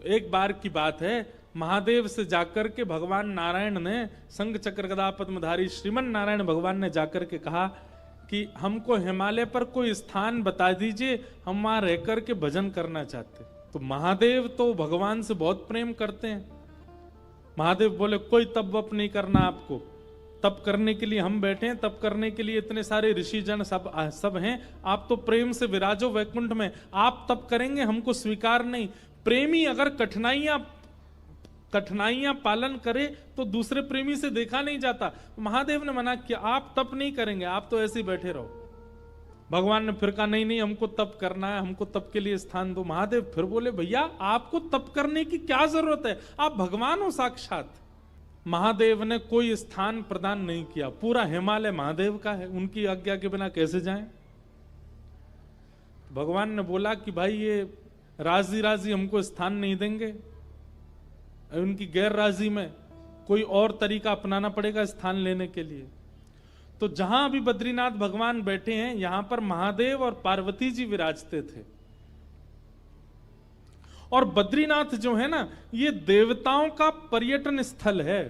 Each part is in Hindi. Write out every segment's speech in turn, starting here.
एक बार की बात है, महादेव से जाकर के भगवान नारायण ने, शंख चक्र गदा पद्मधारी श्रीमन नारायण भगवान ने जाकर के कहा कि हमको हिमालय पर कोई स्थान बता दीजिए, हम वहां रह करके भजन करना चाहते। तो महादेव तो भगवान से बहुत प्रेम करते हैं। महादेव बोले कोई तप वप नहीं करना आपको, तप करने के लिए हम बैठे हैं, तप करने के लिए इतने सारे ऋषि जन सब हैं, आप तो प्रेम से विराजो वैकुंठ में, आप तप करेंगे हमको स्वीकार नहीं। प्रेमी अगर कठिनाइयां पालन करे तो दूसरे प्रेमी से देखा नहीं जाता। महादेव ने मना किया, आप तप नहीं करेंगे, आप तो ऐसे ही बैठे रहो। भगवान ने फिर कहा नहीं नहीं, हमको तप करना है, हमको तप के लिए स्थान दो। महादेव फिर बोले भैया आपको तप करने की क्या जरूरत है, आप भगवान हो साक्षात। महादेव ने कोई स्थान प्रदान नहीं किया, पूरा हिमालय महादेव का है, उनकी आज्ञा के बिना कैसे जाएं। भगवान ने बोला कि भाई ये राजी राजी हमको स्थान नहीं देंगे, उनकी गैर राजी में कोई और तरीका अपनाना पड़ेगा स्थान लेने के लिए। तो जहां अभी बद्रीनाथ भगवान बैठे हैं, यहां पर महादेव और पार्वती जी विराजते थे। और बद्रीनाथ जो है ना, ये देवताओं का पर्यटन स्थल है,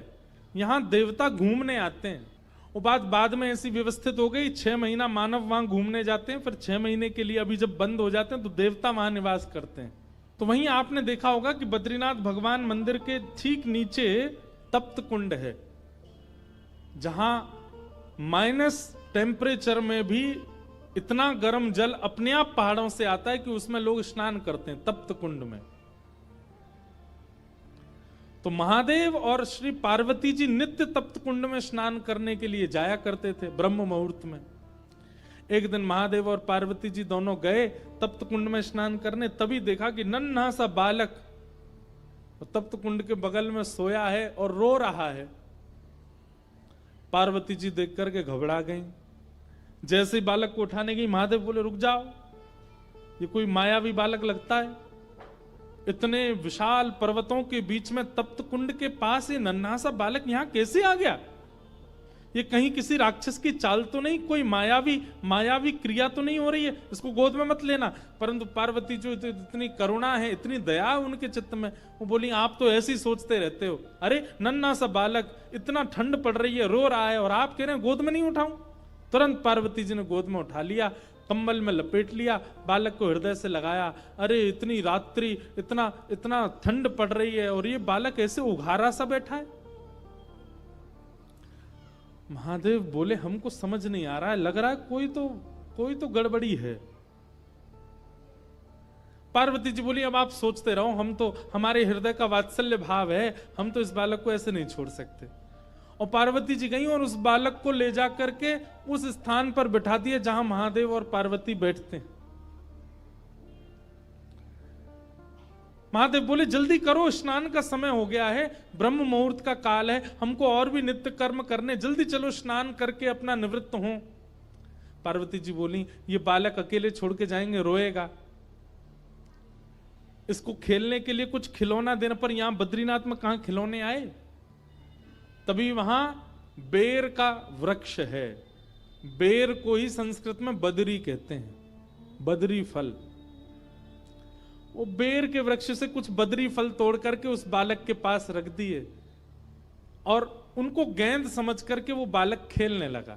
यहां देवता घूमने आते हैं। वो बात बाद में ऐसी व्यवस्थित हो गई, 6 महीना मानव वहां घूमने जाते हैं, फिर 6 महीने के लिए अभी जब बंद हो जाते हैं तो देवता वहां निवास करते हैं। तो वहीं आपने देखा होगा कि बद्रीनाथ भगवान मंदिर के ठीक नीचे तप्त कुंड है, जहां माइनस टेम्परेचर में भी इतना गर्म जल अपने आप पहाड़ों से आता है कि उसमें लोग स्नान करते हैं तप्त कुंड में। तो महादेव और श्री पार्वती जी नित्य तप्त कुंड में स्नान करने के लिए जाया करते थे ब्रह्म मुहूर्त में। एक दिन महादेव और पार्वती जी दोनों गए तप्त कुंड में स्नान करने, तभी देखा कि नन्हा सा बालक तप्त कुंड के बगल में सोया है और रो रहा है। पार्वती जी देख करके घबरा गई। जैसे ही बालक को उठाने गई, महादेव बोले रुक जाओ, ये कोई मायावी बालक लगता है, इतने विशाल पर्वतों के बीच में तप्त कुंड के पास ये नन्हा सा बालक यहां कैसे आ गया? ये कहीं किसी राक्षस की चाल तो नहीं, कोई मायावी क्रिया तो नहीं हो रही है, इसको गोद में मत लेना। परंतु पार्वती जो इतनी करुणा है, इतनी दया है उनके चित्त में, वो बोली आप तो ऐसे ही सोचते रहते हो, अरे नन्हा सा बालक, इतना ठंड पड़ रही है, रो रहा है और आप कह रहे हैं गोद में नहीं उठाऊं। तुरंत पार्वती जी ने गोद में उठा लिया, कंबल में लपेट लिया, बालक को हृदय से लगाया। अरे इतनी रात्रि, इतना ठंड पड़ रही है और ये बालक ऐसे उघारा सा बैठा है। महादेव बोले हमको समझ नहीं आ रहा है, लग रहा है कोई तो गड़बड़ी है। पार्वती जी बोली अब आप सोचते रहो, हम तो, हमारे हृदय का वात्सल्य भाव है, हम तो इस बालक को ऐसे नहीं छोड़ सकते। और पार्वती जी गई और उस बालक को ले जा करके उस स्थान पर बिठा दिए जहां महादेव और पार्वती बैठते हैं। महादेव बोले जल्दी करो, स्नान का समय हो गया है, ब्रह्म मुहूर्त का काल है, हमको और भी नित्य कर्म करने, जल्दी चलो स्नान करके अपना निवृत्त हो। पार्वती जी बोली ये बालक अकेले छोड़ के जाएंगे, रोएगा, इसको खेलने के लिए कुछ खिलौना देने पर, यहां बद्रीनाथ में कहां खिलौने आए। तभी वहां बेर का वृक्ष है, बेर को ही संस्कृत में बदरी कहते हैं, बदरी फल। वो बेर के वृक्ष से कुछ बदरी फल तोड़ करके उस बालक के पास रख दिए और उनको गेंद समझ करके वो बालक खेलने लगा।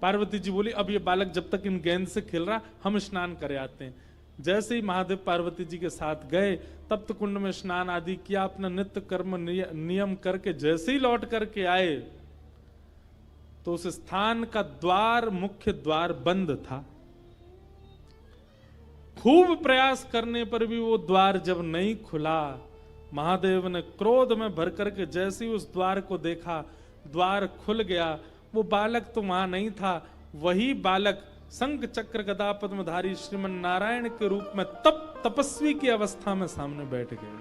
पार्वती जी बोली अब ये बालक जब तक इन गेंद से खेल रहा, हम स्नान करे आते हैं। जैसे ही महादेव पार्वती जी के साथ गए, तप्त कुंड में स्नान आदि किया, अपना नित्य कर्म नियम करके जैसे ही लौट करके आए तो उस स्थान का द्वार, मुख्य द्वार बंद था। खूब प्रयास करने पर भी वो द्वार जब नहीं खुला, महादेव ने क्रोध में भर करके जैसे ही उस द्वार को देखा, द्वार खुल गया। वो बालक तो वहां नहीं था, वही बालक शंख चक्र गदा पद्मधारी श्रीमन नारायण के रूप में तपस्वी की अवस्था में सामने बैठ गए।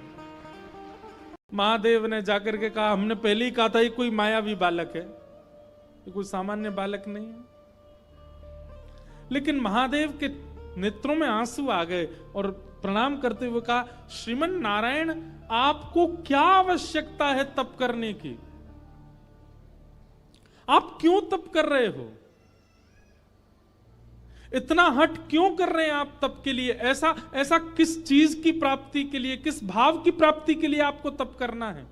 महादेव ने जाकर के कहा हमने पहले ही कहा था ये कोई मायावी बालक है, ये कोई सामान्य बालक नहीं है। लेकिन महादेव के नेत्रों में आंसू आ गए और प्रणाम करते हुए कहा श्रीमन नारायण आपको क्या आवश्यकता है तप करने की, आप क्यों तप कर रहे हो? इतना हट क्यों कर रहे हैं आप तप के लिए? ऐसा ऐसा किस चीज की प्राप्ति के लिए, किस भाव की प्राप्ति के लिए आपको तप करना है?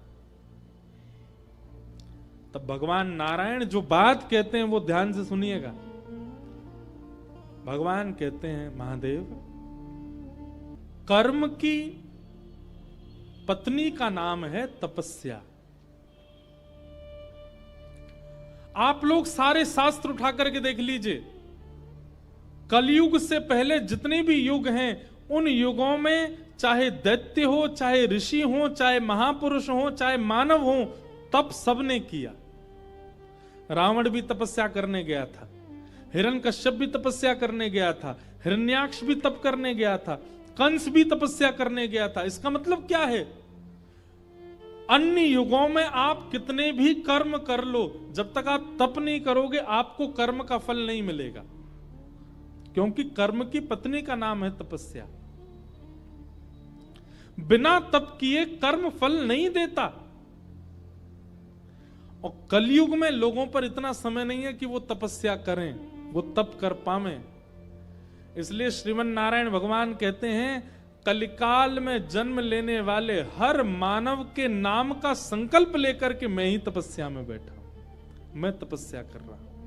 तब भगवान नारायण जो बात कहते हैं वो ध्यान से सुनिएगा। भगवान कहते हैं, महादेव, कर्म की पत्नी का नाम है तपस्या। आप लोग सारे शास्त्र उठा करके देख लीजिए, कलयुग से पहले जितने भी युग हैं, उन युगों में चाहे दैत्य हो, चाहे ऋषि हो, चाहे महापुरुष हो, चाहे मानव हो, तप सबने किया। रावण भी तपस्या करने गया था, हिरण्यकश्यप भी तपस्या करने गया था, हिरण्याक्ष भी तप करने गया था, कंस भी तपस्या करने गया था। इसका मतलब क्या है? अन्य युगों में आप कितने भी कर्म कर लो, जब तक आप तप नहीं करोगे आपको कर्म का फल नहीं मिलेगा, क्योंकि कर्म की पत्नी का नाम है तपस्या। बिना तप किए कर्म फल नहीं देता। और कलयुग में लोगों पर इतना समय नहीं है कि वो तपस्या करें, वो तप कर पावे। इसलिए श्रीमन नारायण भगवान कहते हैं, कलिकाल में जन्म लेने वाले हर मानव के नाम का संकल्प लेकर के मैं ही तपस्या में बैठा हूं, मैं तपस्या कर रहा हूं।